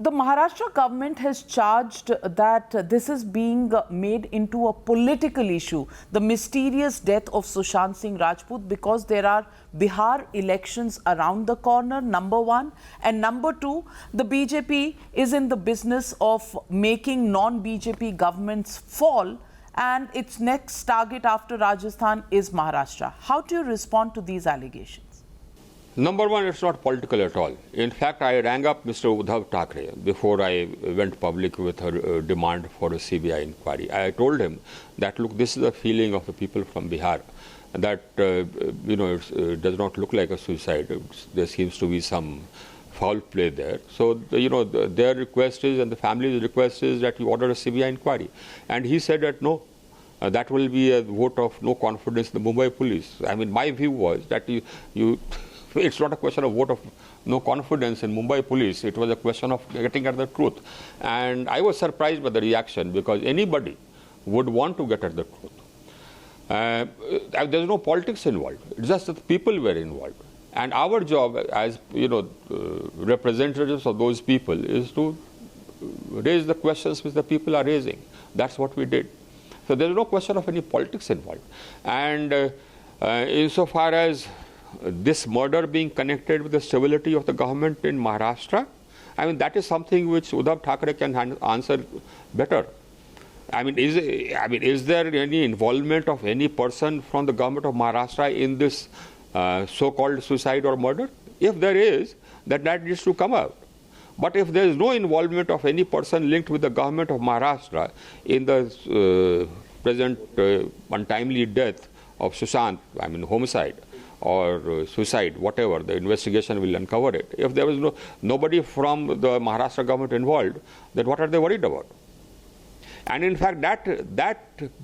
The Maharashtra government has charged that this is being made into a political issue, the mysterious death of Sushant Singh Rajput, because there are Bihar elections around the corner, number one. And number two, the BJP is in the business of making non-BJP governments fall, and its next target after Rajasthan is Maharashtra. How do you respond to these allegations? Number one, it's not political at all. In fact, I rang up Mr. Uddhav before I went public with her demand for a CBI inquiry. I told him that, look, this is the feeling of the people from Bihar, that, it does not look like a suicide. There seems to be some foul play there. So, their request is, and the family's request is, that you order a CBI inquiry. And he said that no, that will be a vote of no confidence in the Mumbai police. I mean, my view was that it's not a question of vote of no confidence in Mumbai police. It was a question of getting at the truth. And I was surprised by the reaction, because anybody would want to get at the truth. There's no politics involved. It's just that the people were involved. And our job as, representatives of those people is to raise the questions which the people are raising. That's what we did. So there's no question of any politics involved. And insofar as this murder being connected with the stability of the government in Maharashtra, I mean, that is something which Uddhav Thackeray can answer better. I mean, is there any involvement of any person from the government of Maharashtra in this so-called suicide or murder? If there is, that needs to come out. But if there is no involvement of any person linked with the government of Maharashtra in the present untimely death of Sushant, I mean, homicide or suicide, whatever, the investigation will uncover it. If there was nobody from the Maharashtra government involved, then what are they worried about? And in fact, that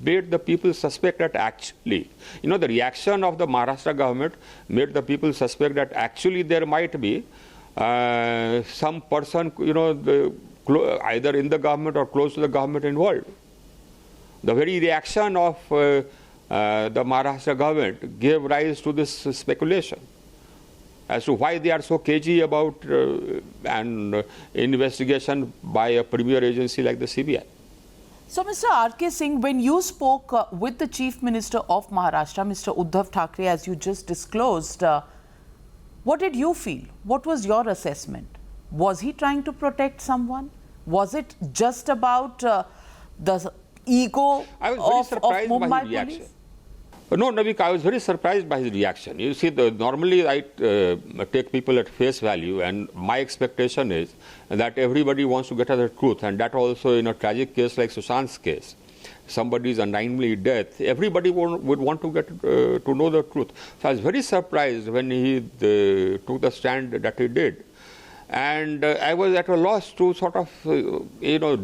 made the people suspect that actually, the reaction of the Maharashtra government made the people suspect that actually there might be some person, either in the government or close to the government involved. The very reaction of the Maharashtra government gave rise to this speculation as to why they are so cagey about an investigation by a premier agency like the CBI. So, Mr. R K Singh, when you spoke with the Chief Minister of Maharashtra, Mr. Uddhav Thackeray, as you just disclosed, what did you feel? What was your assessment? Was he trying to protect someone? Was it just about the ego of Mumbai police? No, Navika, I was very surprised by his reaction. You see, normally I take people at face value, and my expectation is that everybody wants to get at the truth, and that also in a tragic case like Sushant's case, somebody's untimely death, everybody would want to get to know the truth. So I was very surprised when he took the stand that he did. And I was at a loss to sort of,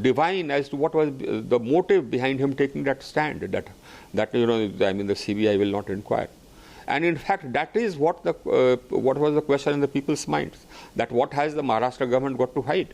divine as to what was the motive behind him taking that stand, that the CBI will not inquire. And in fact, that is what was the question in the people's minds, that what has the Maharashtra government got to hide?